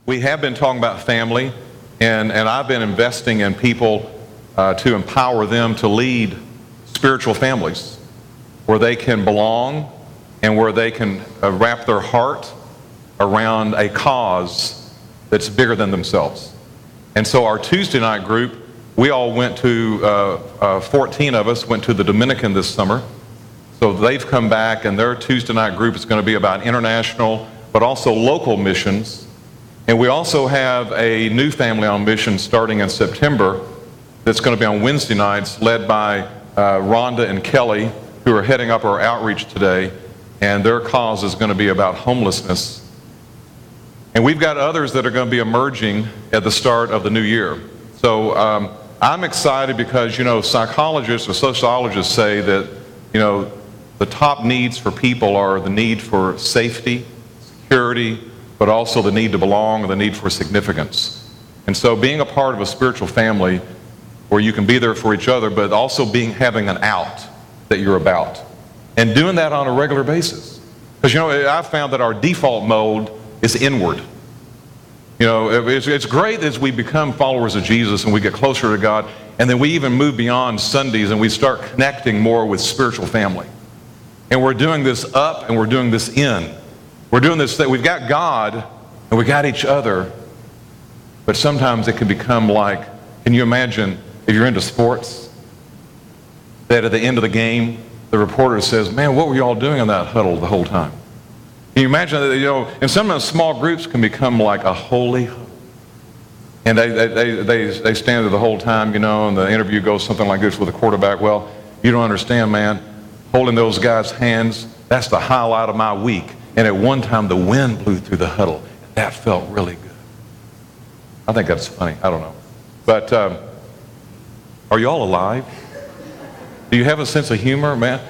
We have been talking about family, and I've been investing in people to empower them to lead spiritual families where they can belong and where they can wrap their heart around a cause that's bigger than themselves. And so our Tuesday night group, we all went to, 14 of us went to the Dominican this summer. So they've come back, and their Tuesday night group is going to be about international, but also local missions. And we also have a new family on mission starting in September that's going to be on Wednesday nights, led by Rhonda and Kelly, who are heading up our outreach today. And their cause is going to be about homelessness. And we've got others that are going to be emerging at the start of the new year. So I'm excited because, psychologists or sociologists say that, the top needs for people are the need for safety, security, but also the need to belong and the need for significance. And so being a part of a spiritual family where you can be there for each other, but also having an out that you're about. And doing that on a regular basis. Because, I've found that our default mode is inward. It's great as we become followers of Jesus and we get closer to God, and then we even move beyond Sundays and we start connecting more with spiritual family. And we're doing this up and we're doing this in. We're doing this, that we've got God and we got each other, but sometimes it can become like, can you imagine if you're into sports, that at the end of the game, the reporter says, man, what were you all doing in that huddle the whole time? Can you imagine that, and sometimes small groups can become like a holy huddle. And they stand there the whole time, and the interview goes something like this with the quarterback. Well, you don't understand, man. Holding those guys' hands, that's the highlight of my week. And at one time, the wind blew through the huddle. And that felt really good. I think that's funny. I don't know. But are you all alive? Do you have a sense of humor, man?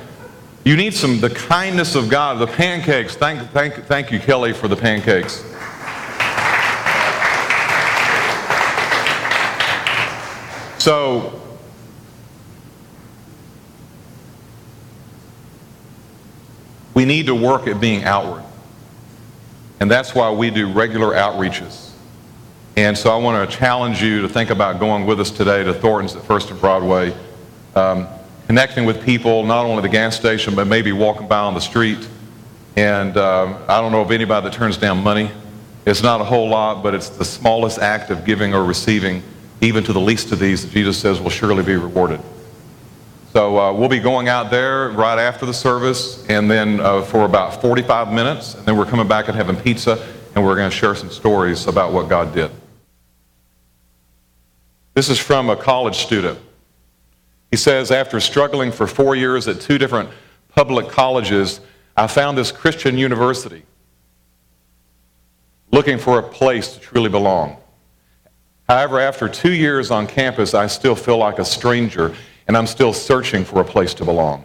You need the kindness of God. The pancakes. Thank you, Kelly, for the pancakes. So, we need to work at being outward. And that's why we do regular outreaches. And so I want to challenge you to think about going with us today to Thornton's at First and Broadway, connecting with people, not only at the gas station, but maybe walking by on the street. And I don't know of anybody that turns down money. It's not a whole lot, but it's the smallest act of giving or receiving, even to the least of these, that Jesus says will surely be rewarded. So we'll be going out there right after the service, and then for about 45 minutes, and then we're coming back and having pizza, and we're going to share some stories about what God did. This is from a college student. He says, after struggling for 4 years at 2 different public colleges, I found this Christian university, looking for a place to truly belong. However, after 2 years on campus, I still feel like a stranger, and I'm still searching for a place to belong.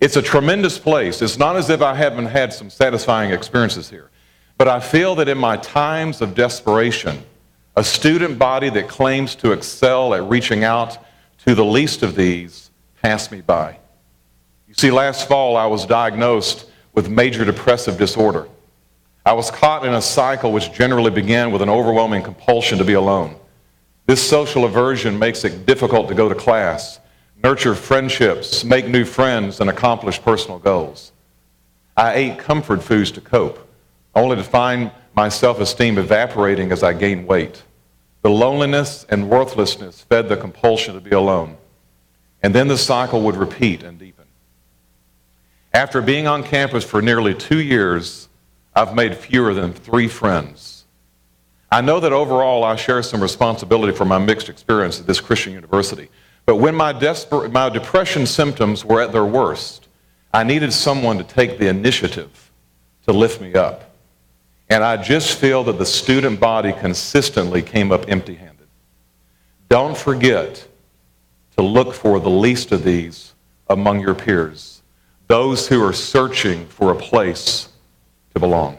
It's a tremendous place. It's not as if I haven't had some satisfying experiences here. But I feel that in my times of desperation, a student body that claims to excel at reaching out to the least of these passed me by. You see, last fall I was diagnosed with major depressive disorder. I was caught in a cycle which generally began with an overwhelming compulsion to be alone. This social aversion makes it difficult to go to class, nurture friendships, make new friends, and accomplish personal goals. I ate comfort foods to cope, only to find my self-esteem evaporating as I gained weight. The loneliness and worthlessness fed the compulsion to be alone. And then the cycle would repeat and deepen. After being on campus for nearly 2 years, I've made fewer than 3 friends. I know that overall I share some responsibility for my mixed experience at this Christian university. But when my depression symptoms were at their worst, I needed someone to take the initiative to lift me up. And I just feel that the student body consistently came up empty-handed. Don't forget to look for the least of these among your peers, those who are searching for a place to belong.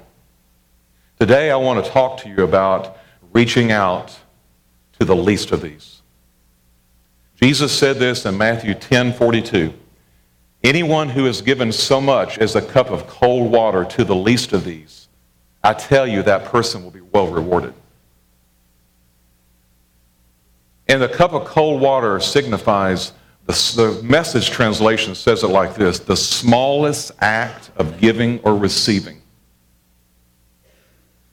Today I want to talk to you about reaching out to the least of these. Jesus said this in Matthew 10:42. Anyone who is given so much as a cup of cold water to the least of these, I tell you that person will be well rewarded. And the cup of cold water signifies, the Message translation says it like this: the smallest act of giving or receiving.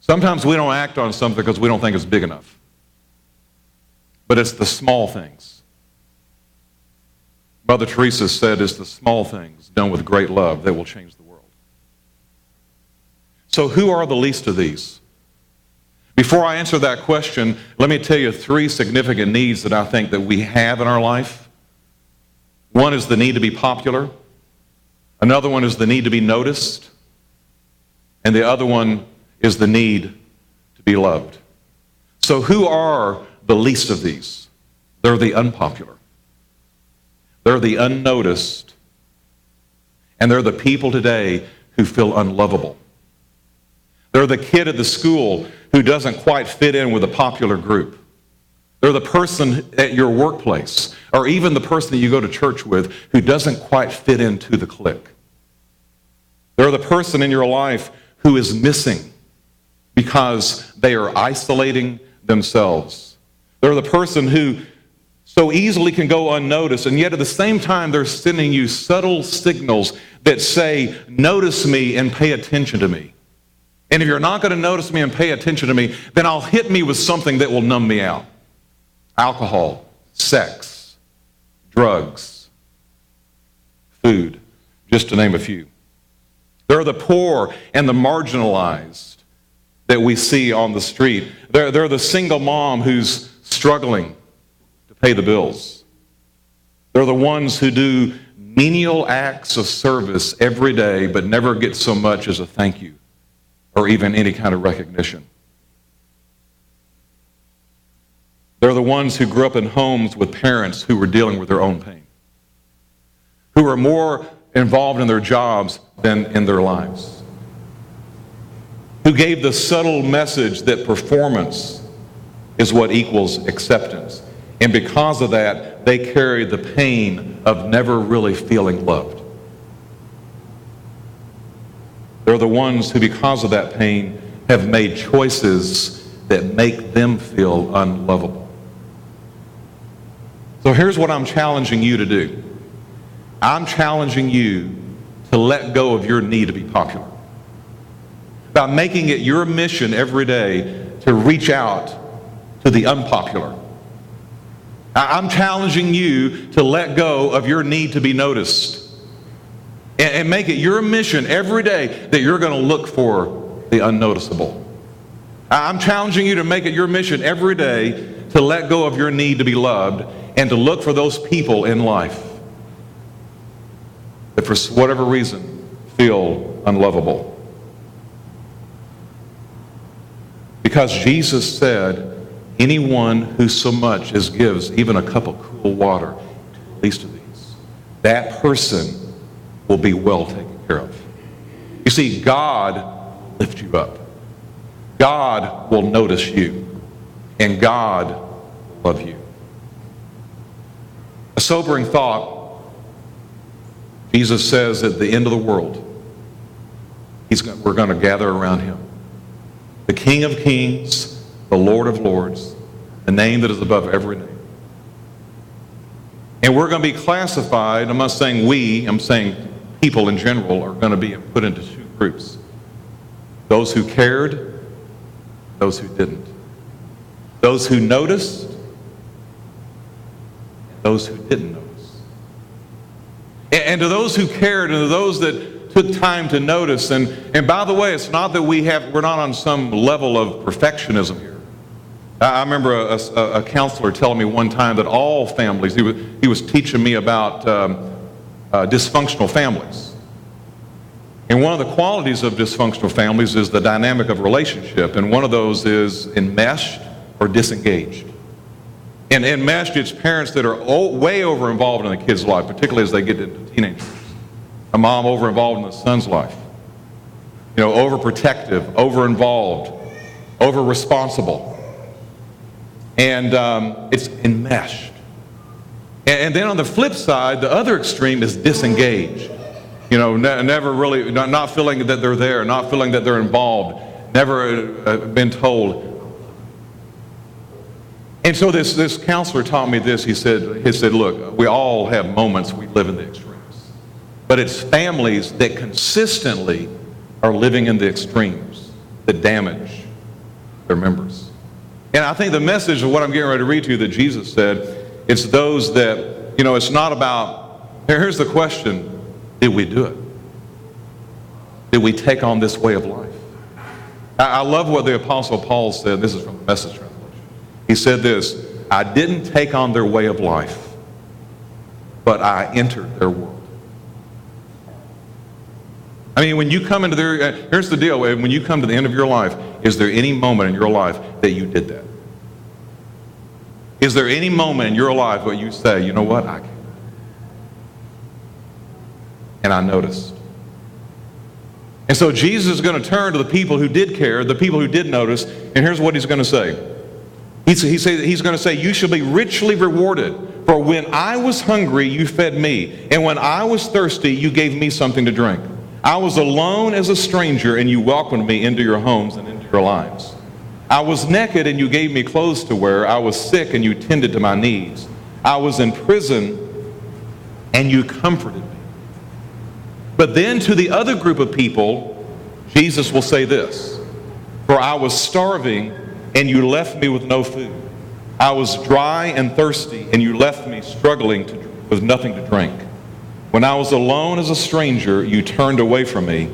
Sometimes we don't act on something because we don't think it's big enough. But it's the small things. Mother Teresa said it's the small things done with great love that will change the world. So who are the least of these? Before I answer that question, let me tell you 3 significant needs that I think that we have in our life. One is the need to be popular. Another one is the need to be noticed. And the other one is the need to be loved. So who are the least of these? They're the unpopular. They're the unnoticed. And they're the people today who feel unlovable. They're the kid at the school who doesn't quite fit in with a popular group. They're the person at your workplace, or even the person that you go to church with, who doesn't quite fit into the clique. They're the person in your life who is missing because they are isolating themselves. They're the person who so easily can go unnoticed, and yet at the same time they're sending you subtle signals that say, notice me and pay attention to me. And if you're not going to notice me and pay attention to me, then I'll hit me with something that will numb me out. Alcohol, sex, drugs, food, just to name a few. They're the poor and the marginalized that we see on the street. They're the single mom who's struggling to pay the bills. They're the ones who do menial acts of service every day but never get so much as a thank you or even any kind of recognition. They're the ones who grew up in homes with parents who were dealing with their own pain, who are more involved in their jobs than in their lives, who gave the subtle message that performance is what equals acceptance. And because of that, they carry the pain of never really feeling loved. They're the ones who, because of that pain, have made choices that make them feel unlovable. So here's what I'm challenging you to do. I'm challenging you to let go of your need to be popular, by making it your mission every day to reach out to the unpopular. I'm challenging you to let go of your need to be noticed and make it your mission every day that you're going to look for the unnoticeable. I'm challenging you to make it your mission every day to let go of your need to be loved and to look for those people in life that for whatever reason feel unlovable. Because Jesus said, anyone who so much as gives even a cup of cool water to the least of these, that person will be well taken care of. You see, God will lift you up. God will notice you. And God will love you. A sobering thought. Jesus says at the end of the world, we're going to gather around him. The King of Kings, the Lord of Lords, the name that is above every name. And we're going to be classified, I'm not saying we, I'm saying people in general are going to be put into 2 groups. Those who cared, those who didn't. Those who noticed, those who didn't notice. And to those who cared and to those that took time to notice, and by the way, it's not that we're not on some level of perfectionism here. I remember a counselor telling me one time that all families, he was teaching me about dysfunctional families. And one of the qualities of dysfunctional families is the dynamic of relationship, and one of those is enmeshed or disengaged. And enmeshed, it's parents that are way over involved in the kid's life, particularly as they get into teenagers. A mom over involved in the son's life. You know, overprotective, over involved, over responsible. And it's enmeshed. And then on the flip side, the other extreme is disengaged. You know, never really, not feeling that they're there, not feeling that they're involved, never been told. And so this counselor taught me this. He said, look, we all have moments we live in the extremes. But it's families that consistently are living in the extremes that damage their members. And I think the message of what I'm getting ready to read to you that Jesus said, it's those that, it's not about, here's the question, did we do it? Did we take on this way of life? I love what the Apostle Paul said. This is from the Message translation. He said this, I didn't take on their way of life, but I entered their world. I mean, when you come into here's the deal, when you come to the end of your life, is there any moment in your life that you did that? Is there any moment in your life where you say, you know what, I can't. And I noticed. And so Jesus is going to turn to the people who did care, the people who did notice, and here's what he's going to say. He's going to say, you shall be richly rewarded, for when I was hungry, you fed me, and when I was thirsty, you gave me something to drink. I was alone as a stranger, and you welcomed me into your homes and into your lives. I was naked, and you gave me clothes to wear. I was sick, and you tended to my needs. I was in prison, and you comforted me. But then to the other group of people, Jesus will say this, for I was starving, and you left me with no food. I was dry and thirsty, and you left me struggling with nothing to drink. When I was alone as a stranger, you turned away from me.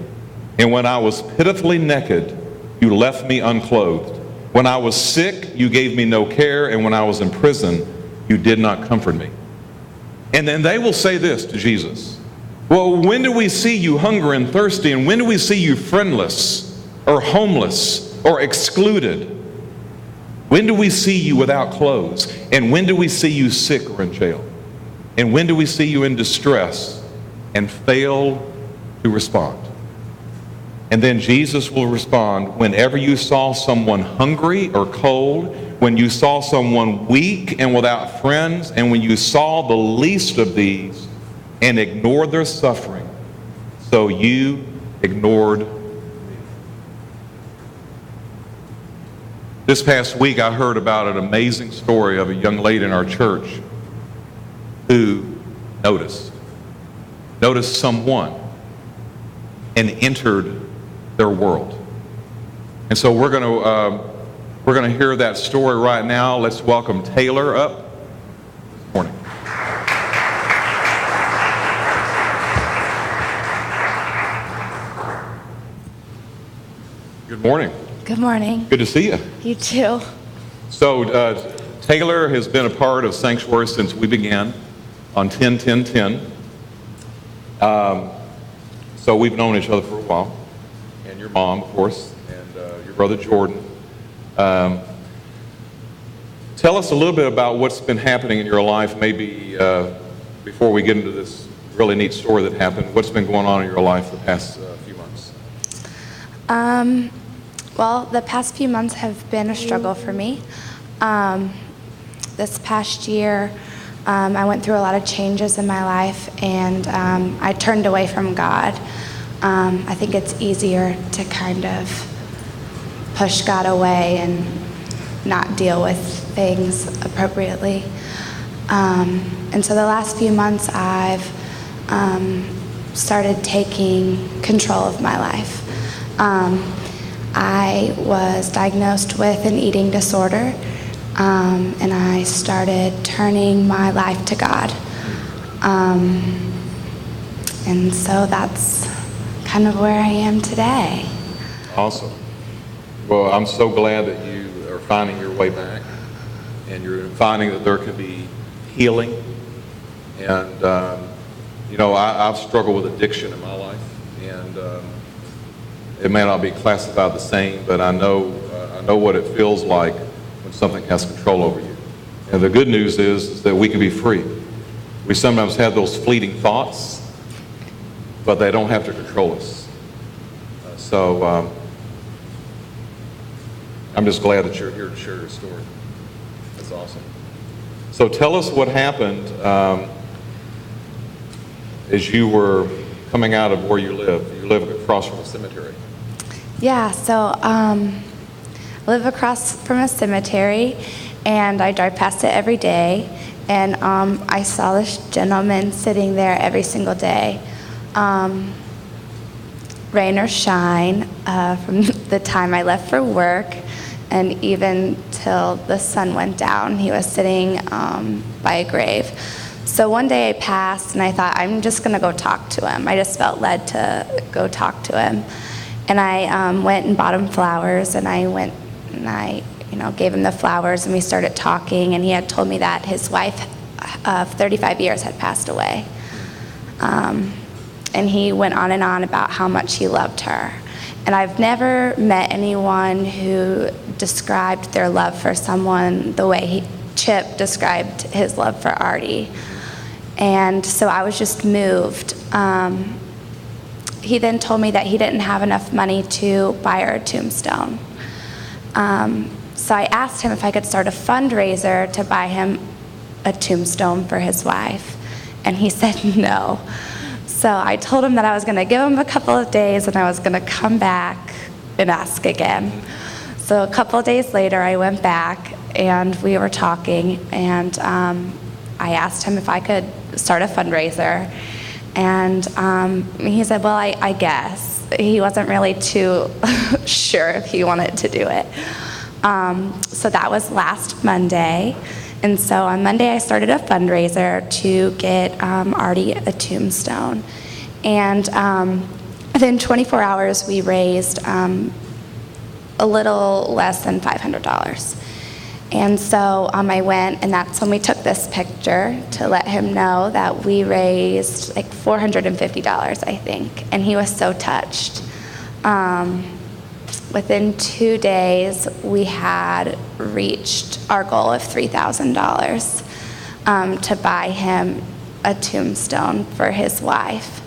And when I was pitifully naked, you left me unclothed. When I was sick, you gave me no care. And when I was in prison, you did not comfort me. And then they will say this to Jesus. Well, when do we see you hungry and thirsty? And when do we see you friendless or homeless or excluded? When do we see you without clothes? And when do we see you sick or in jail? And when do we see you in distress and fail to respond? And then Jesus will respond, whenever you saw someone hungry or cold, when you saw someone weak and without friends, and when you saw the least of these and ignored their suffering, so you ignored me. This past week I heard about an amazing story of a young lady in our church who noticed someone and entered their world. And so we're going to hear that story right now. Let's welcome Taylor up this morning. Good morning. Good morning. Good to see you. You too. So Taylor has been a part of Sanctuary since we began on 10-10-10. So we've known each other for a while. And your mom, of course, and your brother Jordan. Tell us a little bit about what's been happening in your life, maybe before we get into this really neat story that happened. What's been going on in your life the past few months? Well, the past few months have been a struggle for me. This past year, I went through a lot of changes in my life, and I turned away from God. I think it's easier to kind of push God away and not deal with things appropriately. And so the last few months, I've started taking control of my life. I was diagnosed with an eating disorder, and I started turning my life to God. And so that's kind of where I am today. Awesome. Well, I'm so glad that you are finding your way back, and you're finding that there can be healing. And, I've struggled with addiction in my life, and it may not be classified the same, but I know what it feels like when something has control over you. And the good news is that we can be free. We sometimes have those fleeting thoughts, but they don't have to control us. So I'm just glad that you're here to share your story. That's awesome. So tell us what happened as you were coming out of where you live. You live across from a cemetery. Yeah, so I live across from a cemetery, and I drive past it every day, and I saw this gentleman sitting there every single day, rain or shine, from the time I left for work and even till the sun went down. He was sitting by a grave. So one day I passed and I thought, I'm just gonna go talk to him. I just felt led to go talk to him. And I went and bought him flowers, and I went and I gave him the flowers, and we started talking, and he had told me that his wife of 35 years had passed away. And he went on and on about how much he loved her. And I've never met anyone who described their love for someone the way Chip described his love for Artie. And so I was just moved. He then told me that he didn't have enough money to buy her a tombstone. So I asked him if I could start a fundraiser to buy him a tombstone for his wife. And he said no. So I told him that I was going to give him a couple of days, and I was going to come back and ask again. So a couple of days later, I went back, and we were talking, and I asked him if I could start a fundraiser. And he said, well, I guess. He wasn't really too sure if he wanted to do it. So that was last Monday. And so on Monday, I started a fundraiser to get Artie a tombstone. And within 24 hours, we raised a little less than $500. And so I went, and that's when we took this picture to let him know that we raised like $450, I think. And he was so touched. Within 2 days, we had reached our goal of $3,000 to buy him a tombstone for his wife.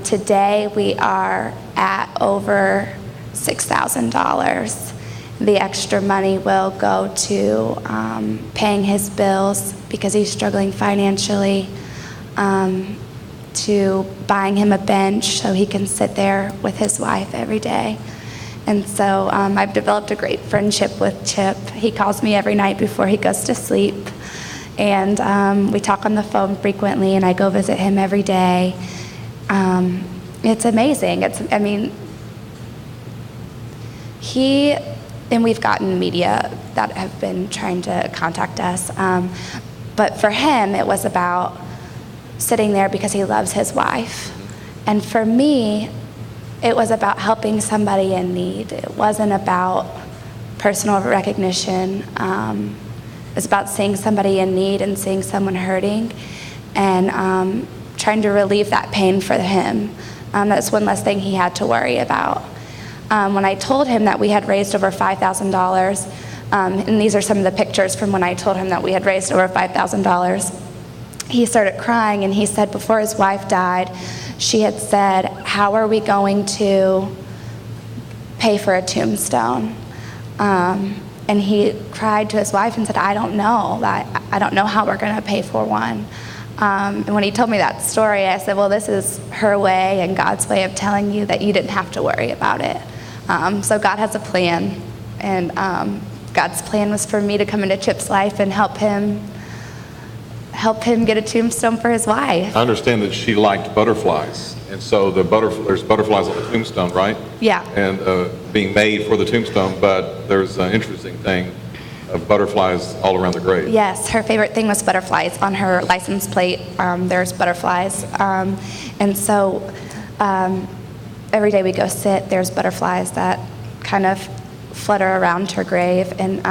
Today, we are at over $6,000. The extra money will go to paying his bills because he's struggling financially, to buying him a bench so he can sit there with his wife every day. And so I've developed a great friendship with Chip. He calls me every night before he goes to sleep. And we talk on the phone frequently, and I go visit him every day. It's amazing. And we've gotten media that have been trying to contact us. But for him, it was about sitting there because he loves his wife. And for me, it was about helping somebody in need. It wasn't about personal recognition. It was about seeing somebody in need and seeing someone hurting, and trying to relieve that pain for him. That's one less thing he had to worry about. When I told him that we had raised over $5,000, and these are some of the pictures from when I told him that we had raised over $5,000, he started crying, and he said before his wife died, she had said, how are we going to pay for a tombstone? And he cried to his wife and said, I don't know. I don't know how we're going to pay for one. And when he told me that story, I said, well, this is her way and God's way of telling you that you didn't have to worry about it. So God has a plan, and God's plan was for me to come into Chip's life and help him get a tombstone for his wife. I understand that she liked butterflies, and so there's butterflies on the tombstone, right? Yeah. And being made for the tombstone, but there's an interesting thing of butterflies all around the grave. Yes, her favorite thing was butterflies. On her license plate, there's butterflies. And so every day we go sit, there's butterflies that kind of flutter around her grave. And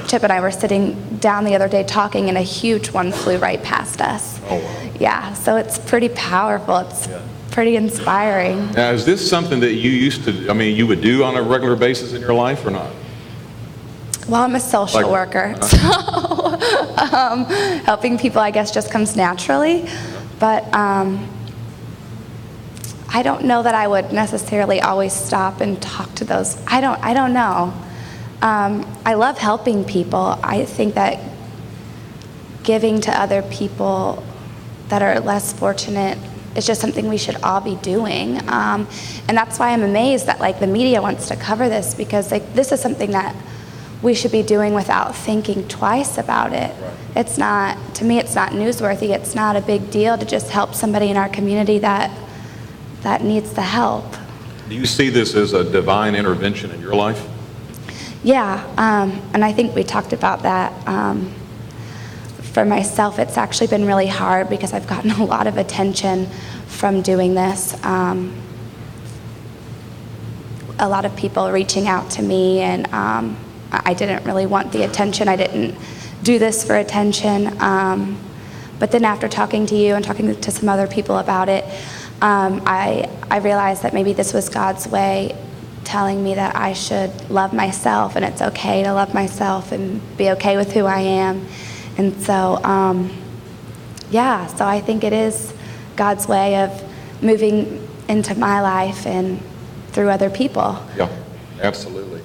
Chip and I were sitting down the other day talking, and a huge one flew right past us. Oh, wow. Yeah, so it's pretty powerful. It's pretty inspiring. Now, is this something that you would do on a regular basis in your life or not? Well, I'm a social worker, so helping people, I guess, just comes naturally. But I don't know that I would necessarily always stop and talk to those. I don't know. I love helping people. I think that giving to other people that are less fortunate is just something we should all be doing. And that's why I'm amazed that the media wants to cover this, because this is something that we should be doing without thinking twice about it. Right. It's not, to me, it's not newsworthy. It's not a big deal to just help somebody in our community that needs the help. Do you see this as a divine intervention in your life? Yeah, and I think we talked about that. For myself, it's actually been really hard because I've gotten a lot of attention from doing this. A lot of people reaching out to me, and I didn't really want the attention. I didn't do this for attention. But then after talking to you and talking to some other people about it, I realized that maybe this was God's way telling me that I should love myself, and it's okay to love myself and be okay with who I am. And so, so I think it is God's way of moving into my life and through other people. Yeah, absolutely.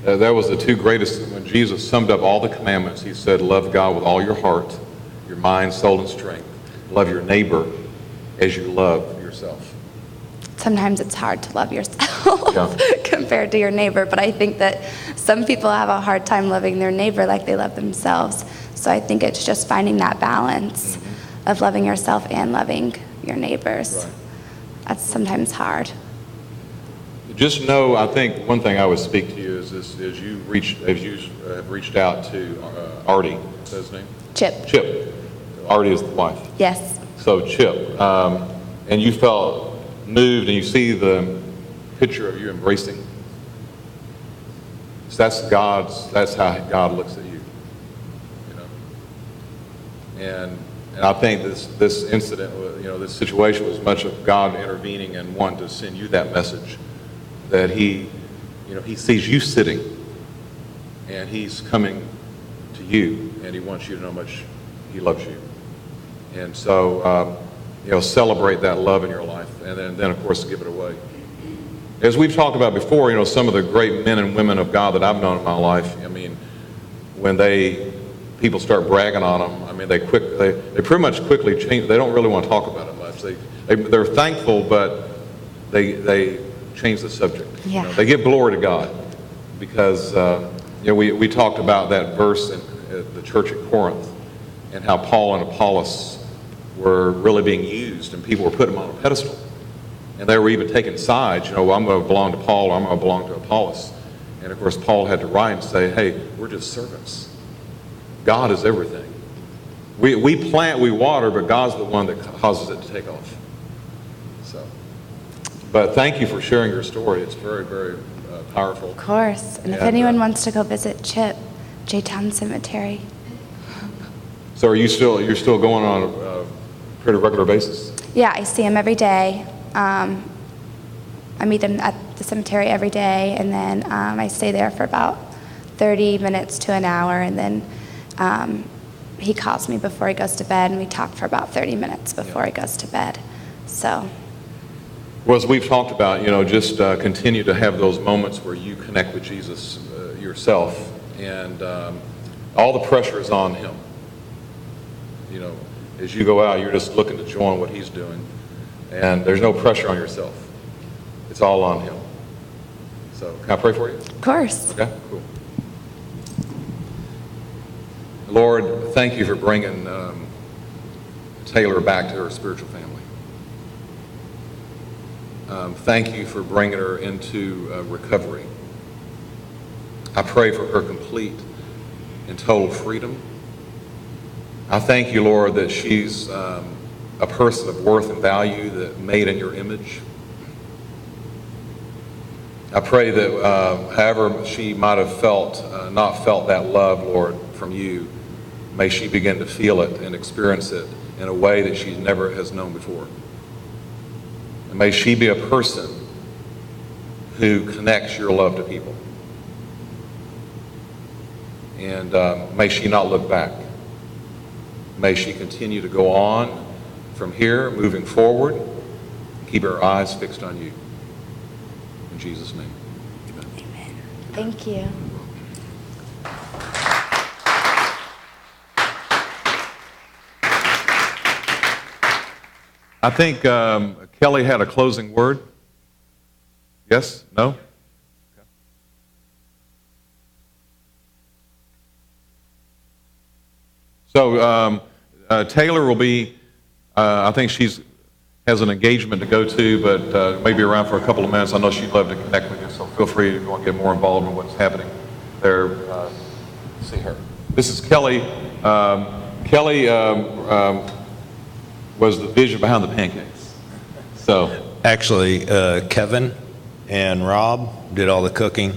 That was the two greatest, when Jesus summed up all the commandments, he said, love God with all your heart, your mind, soul, and strength. Love your neighbor as you love yourself. Sometimes it's hard to love yourself compared to your neighbor, but I think that some people have a hard time loving their neighbor like they love themselves. So I think it's just finding that balance of loving yourself and loving your neighbors. Right. That's sometimes hard. Just know, I think one thing I would speak to you is this: as you have reached out to Artie, is that his name? Chip. Artie is the wife. Yes. So Chip, and you felt moved, and you see the picture of you embracing. So that's how God looks at you. You know. And I think this incident, this situation was much of God intervening and wanting to send you that message that he sees you sitting, and he's coming to you, and he wants you to know how much he loves you. And so, celebrate that love in your life, and then of course give it away. As we've talked about before, some of the great men and women of God that I've known in my life, I mean, when people start bragging on them, I mean, they pretty much quickly change. They don't really want to talk about it much. They're thankful, but they change the subject. Yeah. They give glory to God, because we talked about that verse in the church at Corinth, and how Paul and Apollos were really being used, and people were putting them on a pedestal, and they were even taking sides. I'm going to belong to Paul, or I'm going to belong to Apollos. And of course, Paul had to write and say, hey, we're just servants. God is everything. We plant, we water, but God's the one that causes it to take off. So, but thank you for sharing your story. It's very, very powerful. Of course. And if anyone wants to go visit Chip, J-Town Cemetery. So you're still going on a pretty regular basis? Yeah, I see him every day. I meet him at the cemetery every day, and then I stay there for about 30 minutes to an hour, and then he calls me before he goes to bed, and we talk for about 30 minutes before he goes to bed. So. Well, as we've talked about, just continue to have those moments where you connect with Jesus yourself, and all the pressure is on him. As you go out, you're just looking to join what he's doing, and there's no pressure on yourself. It's all on him. So, can I pray for you? Of course. Okay, cool. Lord, thank you for bringing Taylor back to her spiritual family. Thank you for bringing her into recovery. I pray for her complete and total freedom. I thank you, Lord, that she's a person of worth and value, that made in your image. I pray that however she might have not felt that love, Lord, from you, may she begin to feel it and experience it in a way that she never has known before. And may she be a person who connects your love to people. And may she not look back. May she continue to go on from here, moving forward, and keep her eyes fixed on you. In Jesus' name, amen. Amen. Thank you. I think Kelly had a closing word. Yes? No? So Taylor will be, I think has an engagement to go to, but may be around for a couple of minutes. I know she'd love to connect with you, so feel free if you want to get more involved in what's happening there. See her. This is Kelly. Kelly was the vision behind the pancakes. So Actually, Kevin and Rob did all the cooking.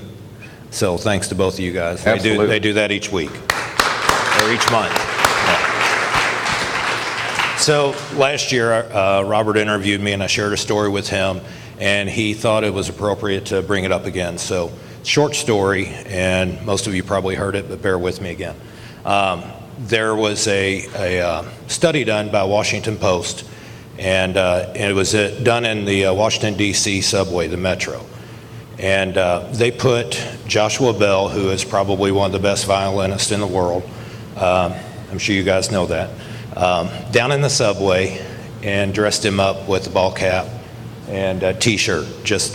So thanks to both of you guys. Absolutely. They do that each week or each month. Yeah. So last year, Robert interviewed me and I shared a story with him, and he thought it was appropriate to bring it up again. So short story, and most of you probably heard it, but bear with me again. There was a study done by Washington Post, and it was done in the Washington, D.C. subway, the metro. And they put Joshua Bell, who is probably one of the best violinists in the world, I'm sure you guys know that, down in the subway and dressed him up with a ball cap and a T-shirt,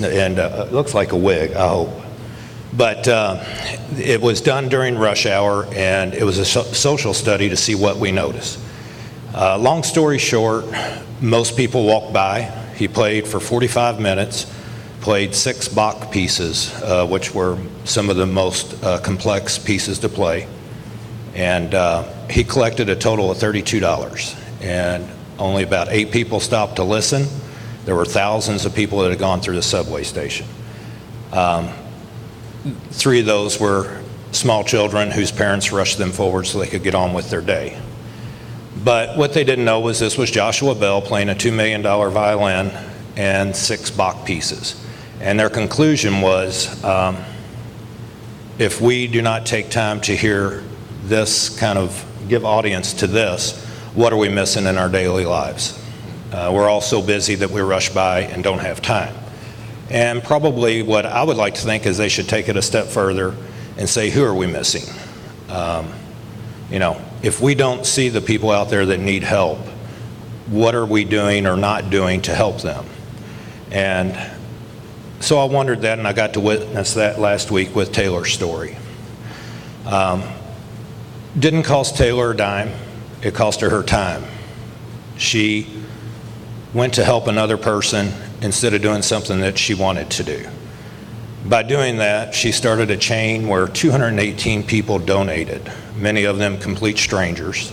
and it looks like a wig, I hope. But it was done during rush hour, and it was a social study to see what we noticed. Long story short, most people walked by. He played for 45 minutes, played 6 Bach pieces, which were some of the most complex pieces to play. And he collected a total of $32. And only about 8 people stopped to listen. There were thousands of people that had gone through the subway station. 3 of those were small children whose parents rushed them forward so they could get on with their day. But what they didn't know was this was Joshua Bell playing a $2 million violin and 6 Bach pieces. And their conclusion was, if we do not take time to hear this kind of, give audience to this, what are we missing in our daily lives? We're all so busy that we rush by and don't have time. And probably what I would like to think is they should take it a step further and say, who are we missing? If we don't see the people out there that need help, what are we doing or not doing to help them? And so I wondered that, and I got to witness that last week with Taylor's story. Didn't cost Taylor a dime. It cost her time. She went to help another person instead of doing something that she wanted to do. By doing that, she started a chain where 218 people donated, many of them complete strangers,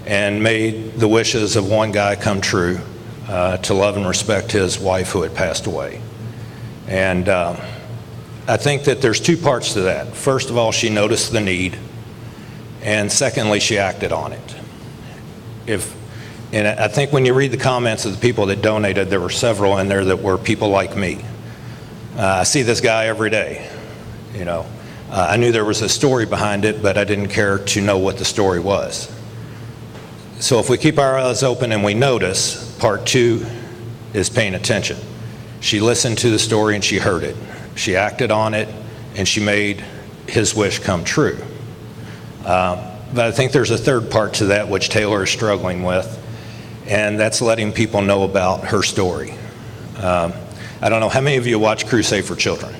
and made the wishes of one guy come true, to love and respect his wife who had passed away. And I think that there's 2 parts to that. First of all, she noticed the need, and secondly, she acted on it. And I think when you read the comments of the people that donated, there were several in there that were people like me. I see this guy every day. I knew there was a story behind it, but I didn't care to know what the story was. So if we keep our eyes open and we notice, part 2 is paying attention. She listened to the story and she heard it. She acted on it and she made his wish come true. But I think there's a third part to that which Taylor is struggling with, and that's letting people know about her story. I don't know how many of you watch Crusade for Children.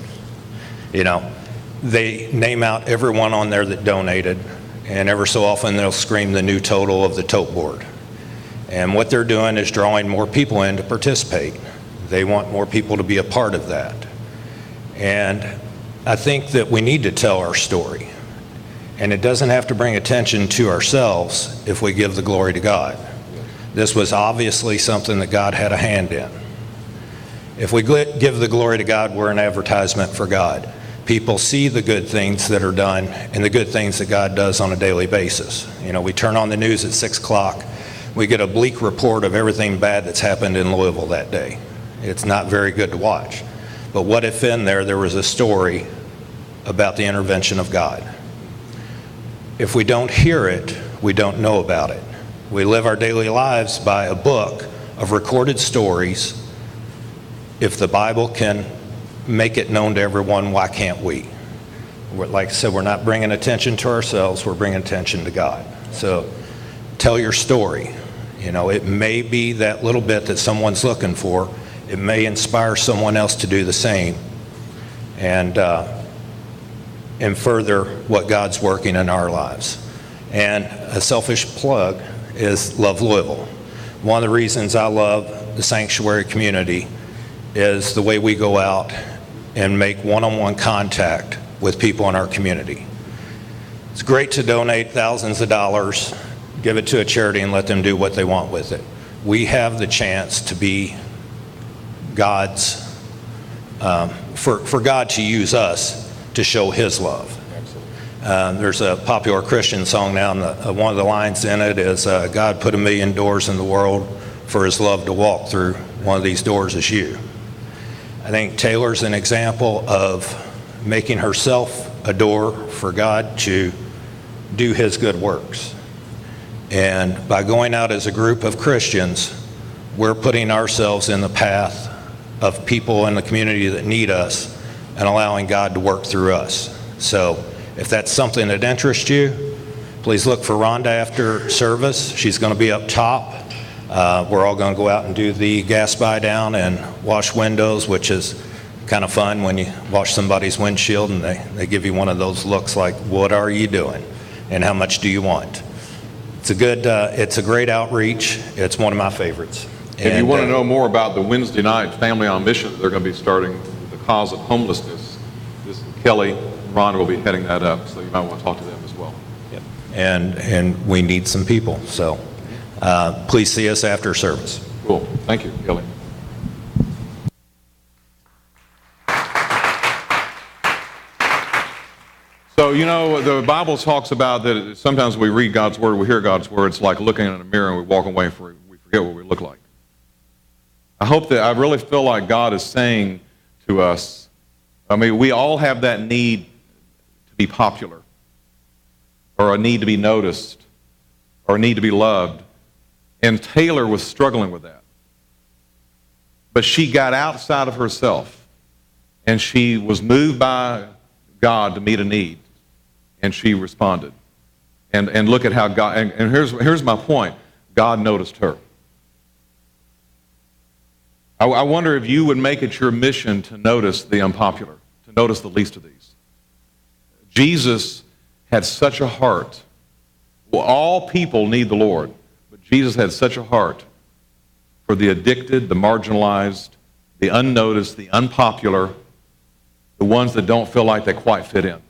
They name out everyone on there that donated, and ever so often they'll scream the new total of the tote board. And what they're doing is drawing more people in to participate. They want more people to be a part of that. And I think that we need to tell our story. And it doesn't have to bring attention to ourselves if we give the glory to God. This was obviously something that God had a hand in. If we give the glory to God, we're an advertisement for God. People see the good things that are done and the good things that God does on a daily basis. We turn on the news at 6 o'clock, we get a bleak report of everything bad that's happened in Louisville that day. It's not very good to watch. But what if in there was a story about the intervention of God? If we don't hear it, we don't know about it. We live our daily lives by a book of recorded stories. If the Bible can make it known to everyone, why can't we? Like I said, we're not bringing attention to ourselves, we're bringing attention to God. So tell your story. It may be that little bit that someone's looking for. It may inspire someone else to do the same. And further what God's working in our lives. And a selfish plug is Love Louisville. One of the reasons I love the sanctuary community is the way we go out and make one-on-one contact with people in our community. It's great to donate thousands of dollars, give it to a charity, and let them do what they want with it. We have the chance to be God's, for God to use us to show His love. There's a popular Christian song now, and one of the lines in it is, God put 1,000,000 doors in the world for His love to walk through. One of these doors is you. I think Taylor's an example of making herself a door for God to do His good works. And by going out as a group of Christians, we're putting ourselves in the path of people in the community that need us and allowing God to work through us. So if that's something that interests you, please look for Rhonda after service. She's going to be up top. We're all going to go out and do the gas buy down and wash windows, which is kind of fun when you wash somebody's windshield and they give you one of those looks like, what are you doing? And how much do you want? It's a great outreach. It's one of my favorites. If you want to know more about the Wednesday night Family on Mission, they're going to be starting the cause of homelessness. Kelly, Ron will be heading that up, so you might want to talk to them as well. Yep. And we need some people, so please see us after service. Cool. Thank you, Kelly. So, you know, the Bible talks about that sometimes we read God's Word, we hear God's Word, it's like looking in a mirror and we walk away and we forget what we look like. I really feel like God is saying to us, I mean, we all have that need to be popular, or a need to be noticed, or a need to be loved. And Taylor was struggling with that. But she got outside of herself, and she was moved by God to meet a need, and she responded. And look at how God, and here's my point, God noticed her. I wonder if you would make it your mission to notice the unpopular, to notice the least of these. Jesus had such a heart. Well, all people need the Lord, but Jesus had such a heart for the addicted, the marginalized, the unnoticed, the unpopular, the ones that don't feel like they quite fit in.